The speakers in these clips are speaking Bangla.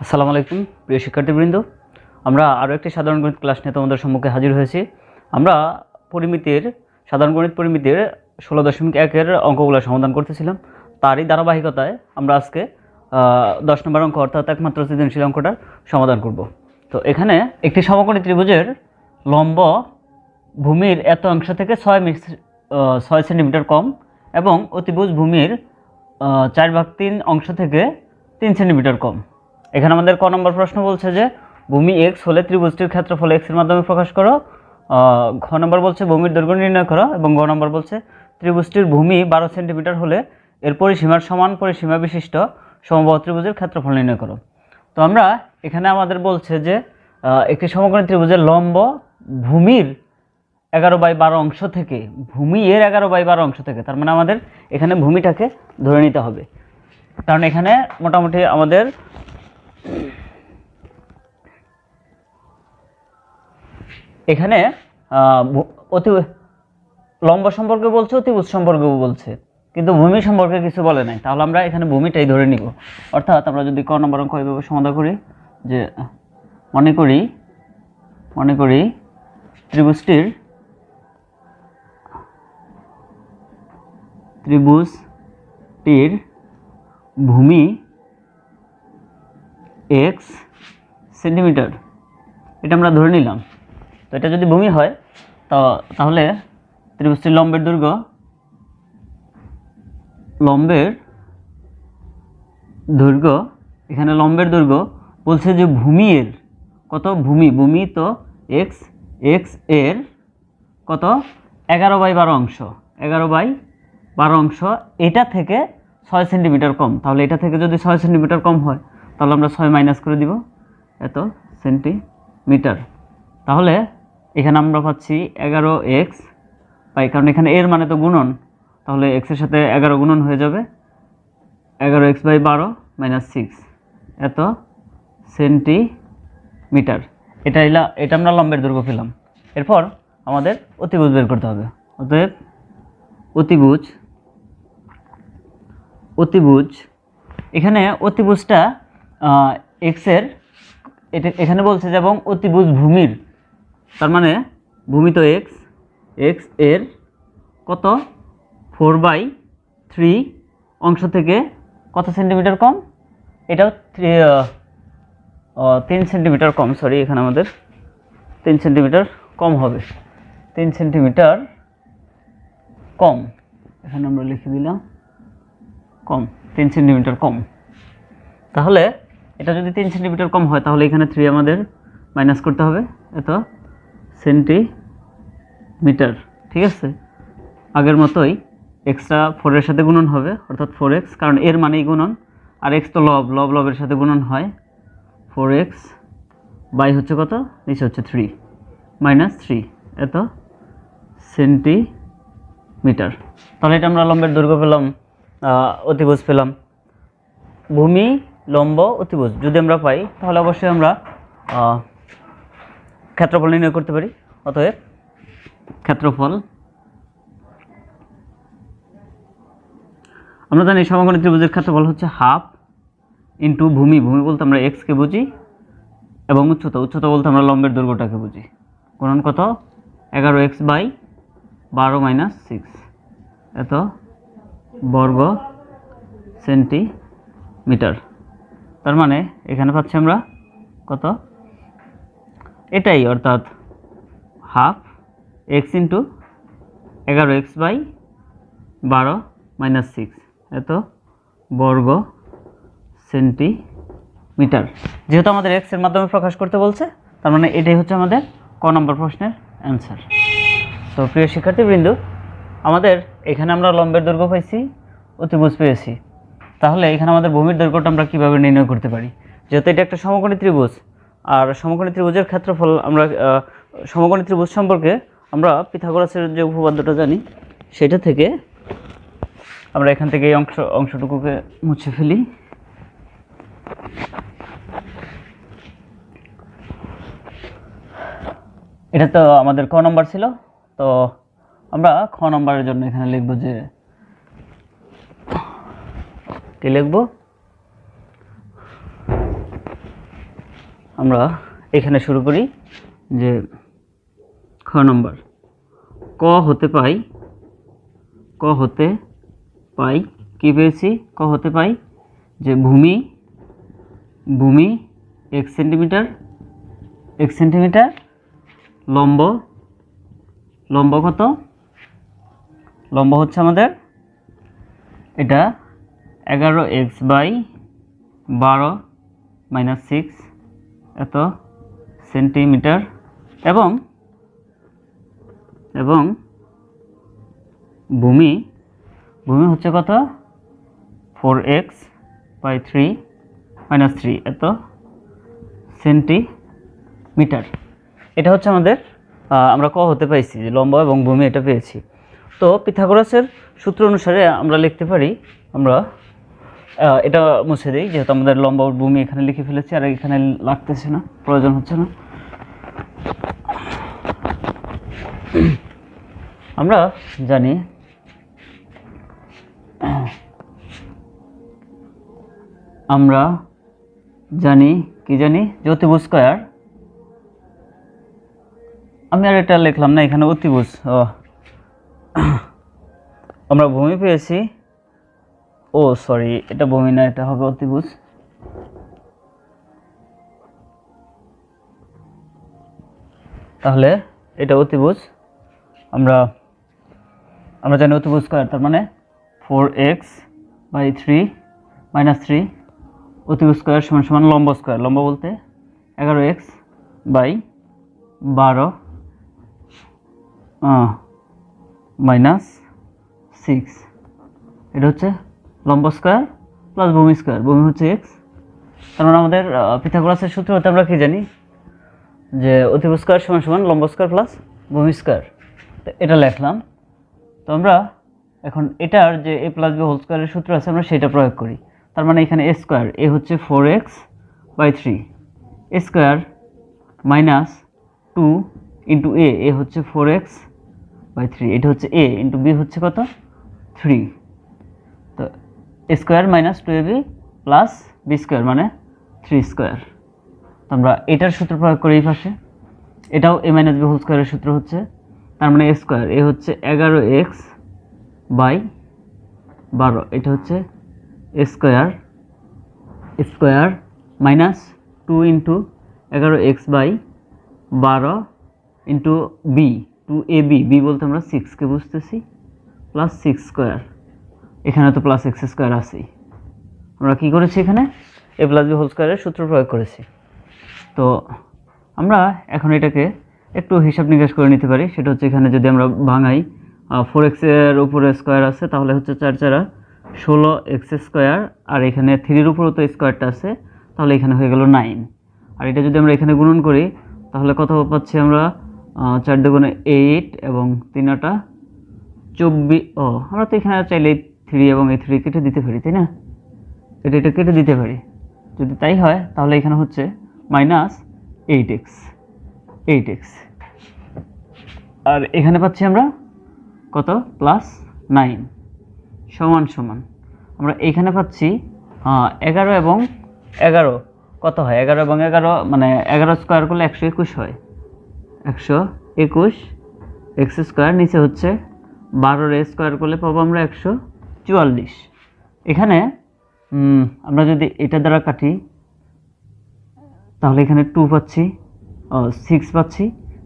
আসসালামু আলাইকুম প্রিয় শিক্ষার্থীবৃন্দ, আমরা আরও একটি সাধারণ গণিত ক্লাস নিয়ে তোমাদের সম্মুখে হাজির হয়েছি। আমরা সাধারণ গণিত পরিমিতির 16.1-এর অঙ্কগুলো সমাধান করতেছিলাম। তারই ধারাবাহিকতায় আমরা আজকে 10 নম্বর অঙ্ক অর্থাৎ একমাত্র সৃজনশীল অঙ্কটার সমাধান করব। তো এখানে একটি সমকোণী ত্রিভুজের লম্ব ভূমির এত অংশ থেকে 6 সেন্টিমিটার কম এবং অতিভুজ ভূমির 4/3 অংশ থেকে 3 সেন্টিমিটার কম। এখানে আমাদের ক নম্বর প্রশ্ন বলছে যে ভূমি এক্স হলে ত্রিভুজটির ক্ষেত্রফল এক্স এর মাধ্যমে প্রকাশ করো। ঘ নম্বর বলছে ভূমির দৈর্ঘ্য নির্ণয় করো এবং গ নম্বর বলছে ত্রিভুজটির ভূমি 12 সেন্টিমিটার হলে এর পরিসীমার সমান পরিসীমা বিশিষ্ট সমবাহু ত্রিভুজের ক্ষেত্রফল নির্ণয় করো। তো আমরা এখানে আমাদের বলছে যে একটি সমকোণী ত্রিভুজের লম্ব ভূমির 11/12 অংশ থেকে, ভূমি এর 11/12 অংশ থেকে, তার মানে আমাদের এখানে ভূমিটাকে ধরে নিতে হবে। কারণ এখানে মোটামুটি আমাদের এখানে লম্ব সম্পর্কে বলছে, অতিভুজ সম্পর্কেও বলছে, কিন্তু ভূমি সম্পর্কে কিছু বলে নাই। তাহলে আমরা এখানে ভূমিটাই ধরে নিব। অর্থাৎ আমরা যদি ক নম্বর অঙ্ক এইভাবে সমাধান করি যে মনে করি ত্রিভুজটির ভূমি এক্স সেন্টিমিটার, এটা আমরা ধরে নিলাম। তো এটা যদি ভূমি হয় তাহলে ত্রিভুজটির লম্বের দৈর্ঘ্য এখানে লম্বের দৈর্ঘ্য বলছে যে ভূমি এর কত, ভূমি তো এক্স এর কত 11/12 অংশ, 11/12 অংশ, এটা থেকে 6 সেন্টিমিটার কম। তাহলে এটা থেকে যদি 6 সেন্টিমিটার কম হয় তাহলে আমরা 6 মাইনাস করে দিব, এত সেন্টিমিটার। তাহলে এখানে আমরা পাচ্ছি 11x পাই, কারণ এখানে এর মানে তো গুণন, তাহলে x এর সাথে 11 গুণন হয়ে যাবে, 11x/12 - 6 এত সেন্টিমিটার। এটা আমরা লম্বের দৈর্ঘ্য পেলাম। এরপর আমাদের অতিভুজ বের করতে হবে। অতএব অতিভুজ এখানে অতিভুজটা এক্স এর, এখানে বলছে যে এবং অতিভুজ ভূমির, তার মানে ভূমি তো এক্স এর কত 4/3 অংশ থেকে কত সেন্টিমিটার কম, এটাও 3 সেন্টিমিটার কম, সরি এখানে আমাদের 3 সেন্টিমিটার কম হবে, 3 সেন্টিমিটার কম, এখানে আমরা লিখে দিলাম কম, 3 সেন্টিমিটার কম। তাহলে এটা যদি 3 সেন্টিমিটার কম হয় তাহলে এখানে 3 আমাদের মাইনাস করতে হবে, এত সেন্টিমিটার। ঠিক আছে, আগের মতোই এক্সট্রা 4 এর সাথে গুণন হবে, অর্থাৎ 4x, কারণ এর মানেই গুণন, আর এক্স তো লবের সাথে গুণন হয়। 4x বাই হচ্ছে কত, নিচে হচ্ছে 3 - 3 এত সেন্টিমিটার। তাহলে এটা আমরা লম্বের দৈর্ঘ্য পেলাম, অতিভুজ পেলাম। ভূমি, লম্ব, অতিভুজ যদি আমরা পাই তাহলে অবশ্যই আমরা ক্ষেত্রফল নির্ণয় করতে পারি। অতএব ক্ষেত্রফল, আমরা জানি সমকোণী ত্রিভুজের ক্ষেত্রফল হচ্ছে হাফ ইন্টু ভূমি বলতে আমরা এক্সকে বুঝি, এবং উচ্চতা বলতে আমরা লম্বের দৈর্ঘ্যটাকে বুঝি, গুণন কত 11x/12 - 6 এত বর্গ সেন্টিমিটার। তার মানে এখানে পাচ্ছি আমরা কত, এটাই, অর্থাৎ হাফ এক্স ইন্টু 11x/12 - 6 এত বর্গ সেন্টিমিটার। যেহেতু আমাদের এক্স এর মাধ্যমে প্রকাশ করতে বলছে, তার মানে এটাই হচ্ছে আমাদের ক নম্বর প্রশ্নের অ্যান্সার। তো প্রিয় শিক্ষার্থীবৃন্দ, আমাদের এখানে আমরা লম্বের দৈর্ঘ্য পাইছি, অতিভুজ পেয়েছি। তাহলে এখানে আমাদের ভূমির দৈর্ঘ্যটা আমরা কীভাবে নির্ণয় করতে পারি? যেহেতু এটা একটা সমকোণী ত্রিভুজ, আর সমকোণী ত্রিভুজের ক্ষেত্রফল আমরা সমকোণী ত্রিভুজ সম্পর্কে আমরা পিথাগোরাসের যে উপপাদ্যটা জানি, সেটা থেকে আমরা এখান থেকে এই অংশটুকুকে মুছে ফেলি। এটা তো আমাদের ক নম্বর ছিল, তো আমরা খ নম্বরের জন্য এখানে লিখব যে কি লিখব, আমরা এখানে শুরু করি যে খ নম্বর ক হতে পাই কি পেয়েছি? ক হতে পাই যে ভূমি এক সেন্টিমিটার, লম্ব কত? লম্ব হচ্ছে আমাদের এটা 11x/12 - 6 এত সেন্টিমিটার, এবং ভূমি হচ্ছে কত? 4x/3 - 3 এত সেন্টিমিটার। এটা হচ্ছে আমাদের আমরা ক হতে পাইছি যে লম্ব এবং ভূমি এটা পেয়েছি। তো পিথাগোরাসের সূত্র অনুসারে আমরা লিখতে পারি, আমরা এটা মুছে দিই যেহেতু আমাদের লম্ব ও ভূমি এখানে লিখে ফেলেছি, আর এখানে লাগতেছে না, প্রয়োজন হচ্ছে না। আমরা জানি যে অতিভুজ স্কয়ার, আমি আর এটা লিখলাম না, এখানে অতিভুজ। আমরা ভূমি পেয়েছি, সরি এটা ভূমি না, এটা হবে অতিভুজ। তাহলে এটা অতিভুজ, আমরা জানি অতিভুজ স্কয়ার, তার মানে 4x/3 - 3 অতিভুজ স্কয়ার সমান লম্ব স্কয়ার। লম্ব বলতে 11x/12 - 6, এটা হচ্ছে লম্ব স্কয়ার প্লাস ভূমি স্কয়ার। ভূমি হচ্ছে x, তার মানে আমাদের পিথাগোরাসের সূত্র হতে আমরা কি জানি যে অতিভুজ স্কয়ার সমান লম্ব স্কয়ার প্লাস ভূমি স্কয়ার। তো এটা লিখলাম। তো আমরা এখন এটার যে a + b হোল স্কয়ারের সূত্র আছে আমরা সেটা প্রয়োগ করি। তার মানে এখানে a স্কয়ার, a হচ্ছে 4x/3, a square minus 2 into a হচ্ছে 4x/3, এটা হচ্ছে a ইন্টু b হচ্ছে কত? 3। তো a square minus 2ab plus b square মানে 3 স্কয়ার। তো আমরা এটার সূত্র প্রয়োগ করি এই পাশে, এটাও a - b হোল স্কয়ারের সূত্র হচ্ছে, তার মানে a স্কয়ার, a হচ্ছে 11x/12, এটা হচ্ছে a square minus 2 into 11x/12 into b 2ab, b বলতে আমরা 6কে বুঝতেছি, প্লাস 6 স্কয়ার, এখানে তো প্লাস x স্কয়ার আছেই। আমরা কি করেছি এখানে a + b হোল স্কয়ারের সূত্র প্রয়োগ করেছি। তো আমরা এখন এটাকে একটু হিসাব নিকাশ করে নিতে পারি, সেটা হচ্ছে এখানে যদি আমরা ভাঙাই 4x এর উপরে স্কয়ার আছে, তাহলে হচ্ছে 4 × 16x স্কয়ার, আর এখানে 3 এর উপরও তো স্কয়ারটা আছে, তাহলে এখানে হয়ে গেল 9। আর এটা যদি আমরা এখানে গুণন করি তাহলে কত পাচ্ছি আমরা? 4 × 2 = 8 এবং 3 × 8 = 24। আমরা তো এখানে চাইলে 3 এবং এই 3 কেটে দিতে পারি, তাই না? এটা কেটে দিতে পারি। যদি তাই হয় তাহলে এখানে হচ্ছে -8x, আর এখানে পাচ্ছি আমরা কত? +9 সমান আমরা এখানে পাচ্ছি 11 এবং 11 কত হয়? 11 এবং 11 মানে 11 স্কয়ার করলে 121 হয়, 121 x স্কয়ার, নিচে হচ্ছে 12 এর স্কয়ার করলে পাবো আমরা 144। এখানে আমরা যদি এটা দ্বারা কাটি তাহলে এখানে 2 পাচ্ছি, 6 পাচ্ছি,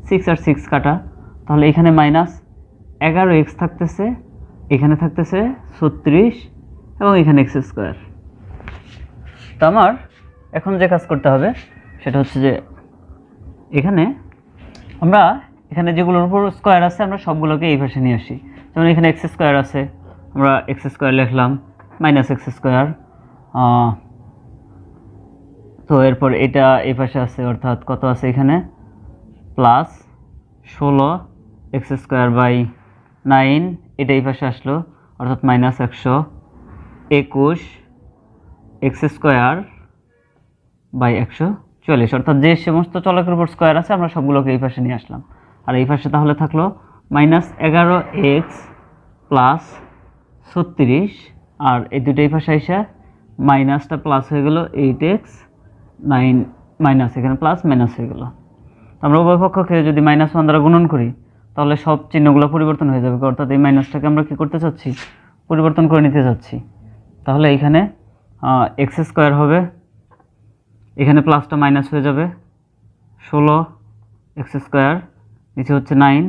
6 আর 6 কাটা, তাহলে এখানে -11x থাকতেছে, এখানে থাকতেছে 36 এবং এখানে x স্কয়ার। তো আমার এখন যে কাজ করতে হবে সেটা হচ্ছে যে এখানে যেগুলোর উপর স্কয়ার আছে আমরা সবগুলোকে এই পাশে নিয়ে আসি। যেমন এখানে x স্কয়ার আছে, আমরা x স্কয়ার লিখলাম, -x স্কয়ার, তো এরপর এটা এই পাশে আছে, অর্থাৎ কত আছে এখানে? +16x স্কয়ার বাই 9, এটা এই পাশে আসলো, অর্থাৎ -121 x স্কয়ার বাই 144, অর্থাৎ যে সমস্ত চলকের উপর স্কয়ার আছে আমরা সবগুলোকে এই পাশে নিয়ে আসলাম। আর এই পাশে তাহলে থাকলো -11x প্লাস 36, আর এই দুটো এই পাশে এসে মাইনাসটা প্লাস হয়ে গেল 8x, মাইনাস, এখানে প্লাস মাইনাস হয়ে গেল। আমরা উভয় পক্ষকে যদি -1 দ্বারা গুণন করি তাহলে সব চিহ্নগুলো পরিবর্তন হয়ে যাবে, অর্থাৎ এই মাইনাসটাকে আমরা কী করতে চাচ্ছি, পরিবর্তন করে নিতে চাচ্ছি। তাহলে এখানে এক্স স্কোয়ার হবে, এখানে প্লাসটা মাইনাস হয়ে যাবে 16 এক্স স্কোয়ার, নিচে হচ্ছে 9,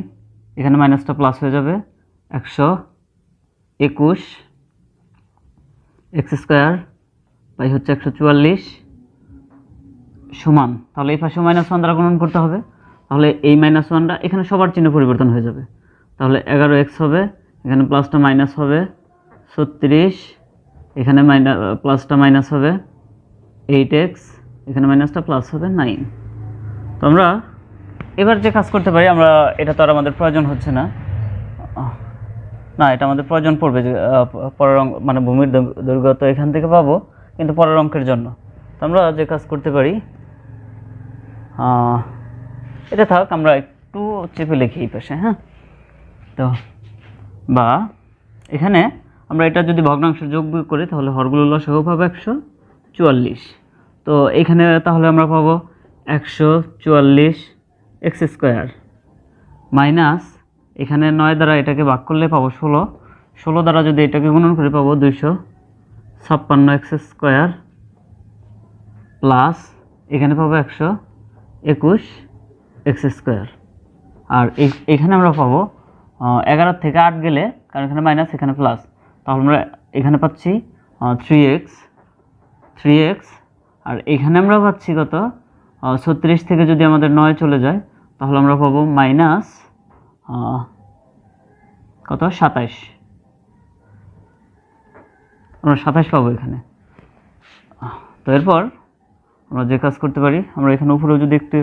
এখানে মাইনাসটা প্লাস হয়ে যাবে 121 এক্স স্কোয়ার বাই হচ্ছে 144 সমান, তাহলে এই পাশে -1 দ্বারা গুণন করতে হবে। তাহলে এই -1টা এখানে সবার চিহ্ন পরিবর্তন হয়ে যাবে, তাহলে 11x হবে, এখানে প্লাসটা মাইনাস হবে 36, এখানে প্লাসটা মাইনাস হবে 8x, এখানে মাইনাসটা প্লাস হবে 9। তো আমরা এবার যে কাজ করতে পারি, আমরা এটা তো আর আমাদের প্রয়োজন হচ্ছে না, এটা আমাদের প্রয়োজন পড়বে যে পরের অঙ্ক মানে ভূমির দৈর্ঘ্য তো এখান থেকে পাবো, কিন্তু পরের অঙ্কের জন্য। তো আমরা যে কাজ করতে পারি, এটা থাক, আমরা একটু চেপে লিখি এই পাশে, হ্যাঁ। তো বা এখানে আমরা এটা যদি ভগ্নাংশ যোগ বিয়োগ করি তাহলে হরগুলো লসাগু পাবো 144। তো এখানে তাহলে আমরা পাবো 144 এক্স স্কোয়ার মাইনাস, এখানে 9 দ্বারা এটাকে ভাগ করলে পাবো 16 দ্বারা যদি এটাকে গুণন করে পাবো 256 এক্স স্কোয়ার প্লাস, এখানে পাবো 121 এক্স স্কোয়ার। আর এখানে আমরা পাবো 11 থেকে 8 গেলে, কারণ এখানে মাইনাস এখানে প্লাস, তাহলে আমরা এখানে পাচ্ছি 3x, আর এখানে আমরা পাচ্ছি কত, 36 থেকে যদি আমাদের 9 চলে যায় তাহলে আমরা পাবো মাইনাস কত 27, আমরা 27 পাবো এখানে। তো এরপর আমরা যে কাজ করতে পারি, আমরা এখানে উপরেও যদি একটু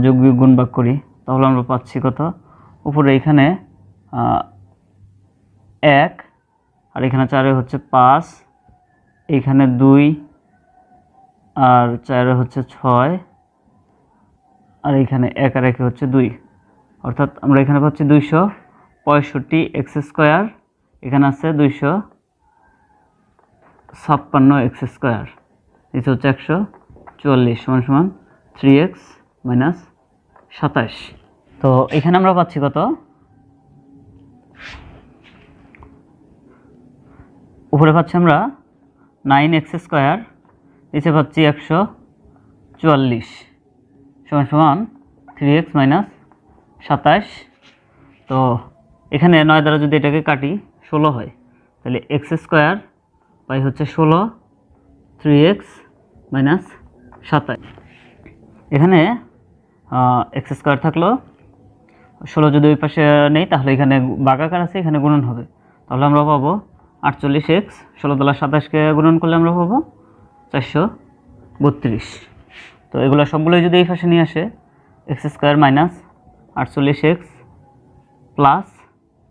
যোগ বিয়োগ গুণ ভাগ করি তাহলে আমরা পাচ্ছি কত, উপরে এখানে 1 আর এখানে 4 হচ্ছে 5, এখানে 2 আর 4 হচ্ছে 6, আর এখানে 1 আর 1 হচ্ছে 2, অর্থাৎ আমরা এখানে পাচ্ছি 265 এক্স স্কোয়ার, এখানে আছে 256 এক্স স্কোয়ার, এটা হচ্ছে 144 সমান 3x মাইনাস 27। তো এখানে আমরা পাচ্ছি কত, উপরে পাচ্ছি আমরা 9x স্কোয়ার, নিচে পাচ্ছি 144 সমান 3x মাইনাস 27। তো এখানে 9 দ্বারা যদি এটাকে কাটি 16 হয়, তাহলে এক্স স্কোয়ার বাই হচ্ছে 16 3x মাইনাস 27। এখানে এক্স স্কোয়ার থাকলো, 16 যদি ওই পাশে নেই তাহলে এখানে ভাগাকার আছে, এখানে গুণন হবে, তাহলে আমরা পাবো 48x, 16 দ্বারা 27কে গুণন করলে আমরা পাবো 432। তো এগুলো সবগুলোই যদি এই পাশে নিয়ে আসে, x square minus 48x plus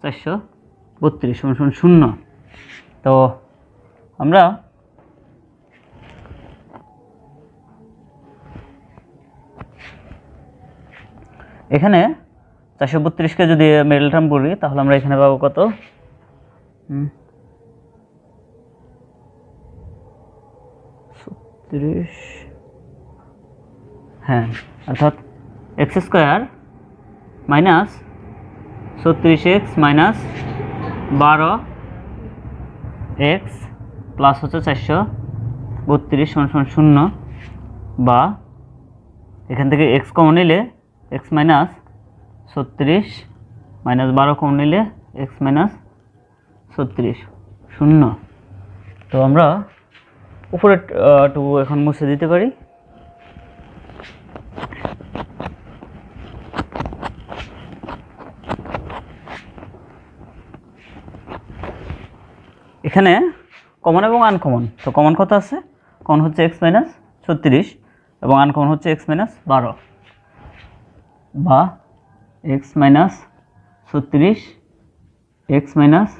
432 সমান 0। তো আমরা এখানে 432কে যদি মিডল টার্ম করি তাহলে আমরা এখানে পাবো কত, হ্যাঁ, অর্থাৎ x square minus 36x minus 12x plus হচ্ছে 432 সমান 0, বা এখান থেকে x কমন নিলে x মাইনাস 36 মাইনাস 12 কমন নিলে x মাইনাস 36 0। তো আমরা উপরে টু এখন মুছে দিতে পারি। এখানে কমন এবং আনকমন, তো কমন কত আছে, কমন হচ্ছে x মাইনাস 36 এবং আনকমন হচ্ছে x মাইনাস 12, বা x মাইনাস 36 x মাইনাস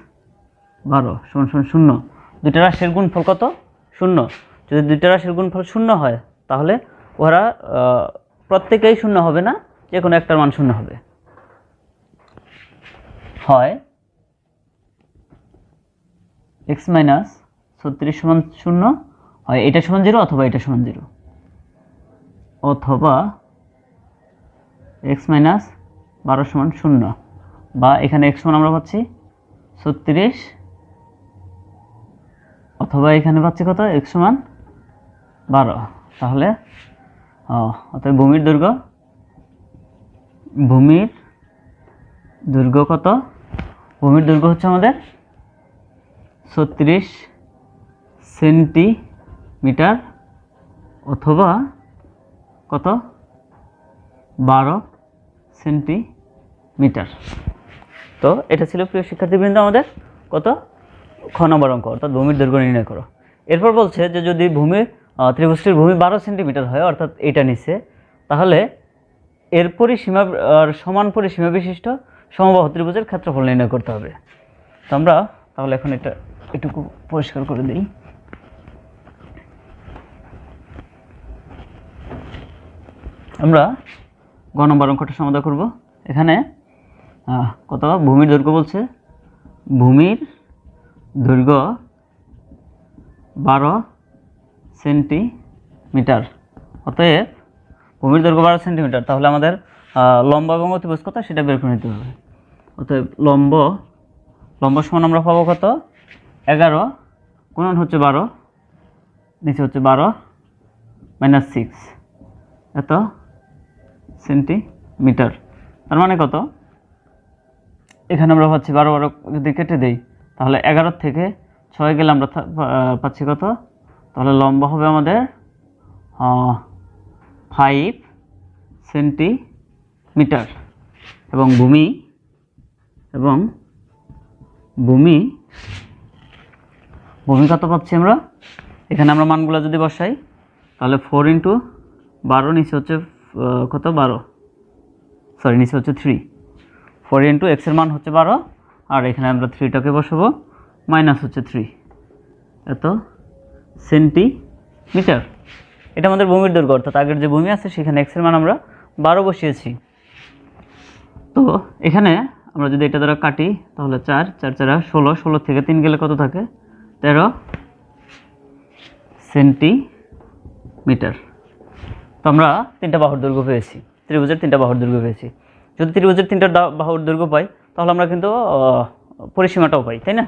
12 সমান 0। দুইটা রাশির গুণফল কত, 0। যদি দুইটা রাশির গুণফল 0 হয় তাহলে ওরা প্রত্যেকেই 0 হবে না, যে কোনো একটার মান 0 হবে। হয় x মাইনাস 36 সমান 0, হয় এটা সমান 0 অথবা এটা সমান 0। অথবা এক্স মাইনাস 12 সমান 0, বা এখানে এক্স সমান আমরা পাচ্ছি 36, অথবা এখানে পাচ্ছি কত এক্স সমান 12। তাহলে অতএব ভূমির দৈর্ঘ্য কত? ভূমির দৈর্ঘ্য হচ্ছে আমাদের 36 সেন্টিমিটার অথবা কত 12 সেন্টিমিটার। তো এটা ছিল প্রিয় শিক্ষার্থীবৃন্দ আমাদের কত খ নম্বর অঙ্ক, অর্থাৎ ভূমির দৈর্ঘ্য নির্ণয় করো। এরপর বলছে যে যদি ত্রিভুজটির ভূমি 12 সেন্টিমিটার হয়, অর্থাৎ এটা নিচে, তাহলে এর পরিসীমা সমান পরিসীমা বিশিষ্ট সমবাহু ত্রিভুজের ক্ষেত্রফল নির্ণয় করতে হবে। তো আমরা তাহলে এখন এটা একটু পরিষ্কার করে দিই। আমরা গ নম্বর অঙ্কটা সমাধান করব। এখানে কত ভূমির দৈর্ঘ্য বলছে, ভূমির দৈর্ঘ্য 12 সেন্টিমিটার। অতএব ভূমির দৈর্ঘ্য 12 সেন্টিমিটার, তাহলে আমাদের লম্ব এবং অতিভুজ কত সেটা বের করে নিতে হবে। অতএব লম্ব সমান আমরা পাবো কত 11 গুণন হচ্ছে 12, নিচে হচ্ছে 12 মাইনাস 6 এত সেন্টিমিটার। তার মানে কত, এখানে আমরা পাচ্ছি 12 যদি কেটে দেই তাহলে 11 থেকে 6 গেলে আমরা পাচ্ছি কত, তাহলে লম্ব হবে আমাদের 5 সেন্টিমিটার এবং ভূমি কত পাচ্ছি আমরা, এখানে আমরা মানগুলো যদি বসাই তাহলে 4 × 12, নিচে হচ্ছে কত 12, সরি নিচে হচ্ছে 3, 4 × x এর মান হচ্ছে 12, আর এখানে আমরা 3টাকে বসাবো, মাইনাস হচ্ছে 3 এত সেন্টিমিটার। এটা আমাদের ভূমির দৈর্ঘ্য, অর্থাৎ আগের যে ভূমি আছে সেখানে x এর মান আমরা 12 বসিয়েছি। তো এখানে আমরা যদি এটা দ্বারা কাটি তাহলে 4 4 4 16, 16 থেকে 3 গেলে কত থাকে 13 সেন্টিমিটার। তো আমরা 3টা বাহুর দৈর্ঘ্য পেয়েছি, ত্রিভুজের 3টা বাহুর দৈর্ঘ্য পেয়েছি। যদি ত্রিভুজের 3টা বাহুর দৈর্ঘ্য পাই তাহলে আমরা কিন্তু পরিসীমাটাও পাই, তাই না?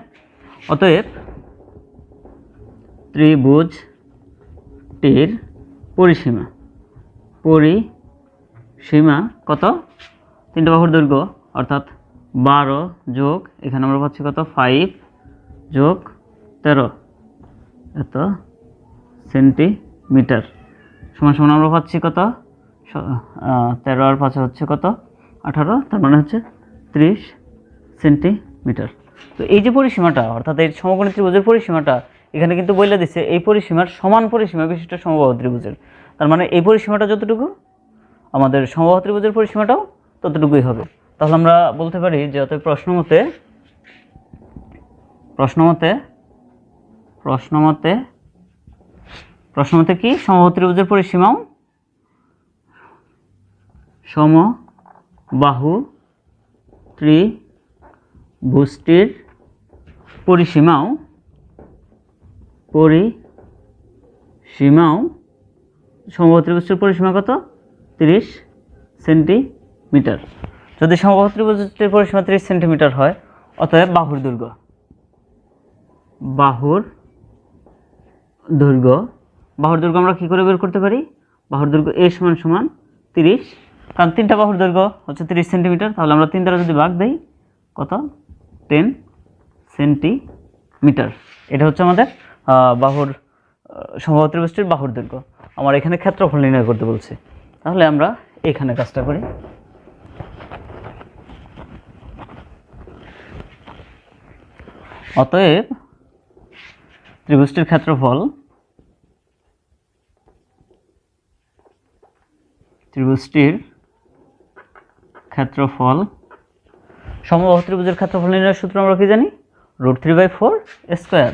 অতএব ত্রিভুজটির পরিসীমা কত, 3টা বাহুর দৈর্ঘ্য অর্থাৎ 12 যোগ এখানে আমরা পাচ্ছি কত 5 যোগ 13 এত সেন্টিমিটার সমান আমরা পাচ্ছি কত 13 আর 5 হচ্ছে কত 18, তার মানে হচ্ছে 30 সেন্টিমিটার। তো এই যে পরিসীমাটা, অর্থাৎ এই সমকোণী ত্রিভুজের পরিসীমাটা এখানে কিন্তু বলে দিচ্ছে এই পরিসীমার সমান পরিসীমা বিশিষ্ট সমবাহু ত্রিভুজের। তার মানে এই পরিসীমাটা যতটুকু আমাদের সমবাহু ত্রিভুজের পরিসীমাটাও ততটুকুই হবে। তাহলে আমরা বলতে পারি যে অতএব প্রশ্নমতে কি সমবাহু ত্রিভুজের পরিসীমাও সমবাহু ত্রিভুজটির পরিসীমাও সমবাহু ত্রিভুজটির পরিসীমা কত 30 সেন্টিমিটার। যদি সমবাহু ত্রিভুজটির পরিসীমা 30 সেন্টিমিটার হয়, অতএব বাহুর দৈর্ঘ্য আমরা কি করে বের করতে পারি, বাহুর দৈর্ঘ্য a সমান 30, কারণ 3টা বাহুর দৈর্ঘ্য হচ্ছে 30 সেন্টিমিটার, তাহলে আমরা 3 দ্বারা যদি ভাগ দেই কত 10 সেন্টিমিটার। এটা হচ্ছে আমাদের সমবাহু ত্রিভুজটির বাহুর দৈর্ঘ্য। আমার এখানে ক্ষেত্রফল নির্ণয় করতে বলছে, তাহলে আমরা এখানে কাজটা করি। অতএব ত্রিভুজটির ক্ষেত্রফল সমবাহু ত্রিভুজের ক্ষেত্রফল নির্ণয়ের সূত্র আমরা কি জানি, √3/4 স্কয়ার,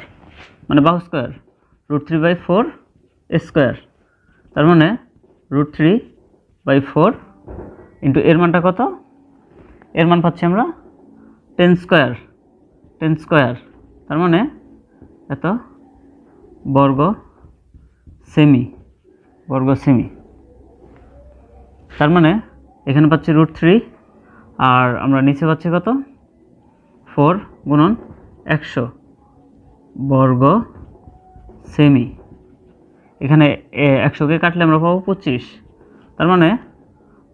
মানে বাহু স্কয়ার √3/4 স্কয়ার। তার মানে √3/4 ইন্টু এর মানটা কত, এর মান পাচ্ছি আমরা 10 স্কয়ার, তার মানে এত বর্গ সেমি। তার মানে এখানে পাচ্ছি √3 আর আমরা নিচে পাচ্ছি কত 4 গুণন 100 বর্গ সেমি। এখানে 100কে কাটলে আমরা পাবো 25, তার মানে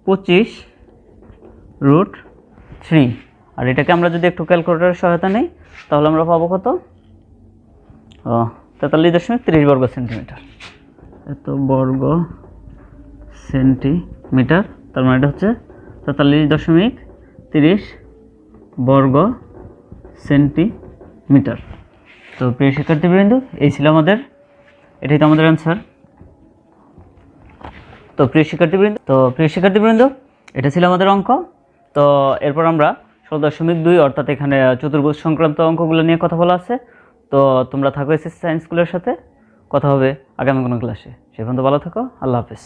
25√3। আর এটাকে আমরা যদি একটু ক্যালকুলেটরের সহায়তা নিই তাহলে আমরা পাবো কত 43.30 বর্গ সেন্টিমিটার। এত বর্গ সেন্টিমিটার, তার মানে এটা হচ্ছে 43.30 বর্গ সেন্টিমিটার। তো প্রিয় শিক্ষার্থীবৃন্দ, এই ছিল আমাদের, এটাই তো আমাদের অ্যান্সার। তো প্রিয় শিক্ষার্থীবৃন্দ এটা ছিল আমাদের অঙ্ক। তো এরপর আমরা 16.2 অর্থাৎ এখানে চতুর্ভুজ সংক্রান্ত অঙ্কগুলো নিয়ে কথা বলা আছে। তো তোমরা থাকো এসএসসি সায়েন্স স্কুলের সাথে, কথা হবে আগামী কোনো ক্লাসে। সে পর্যন্ত ভালো থাকো, আল্লাহ হাফেজ।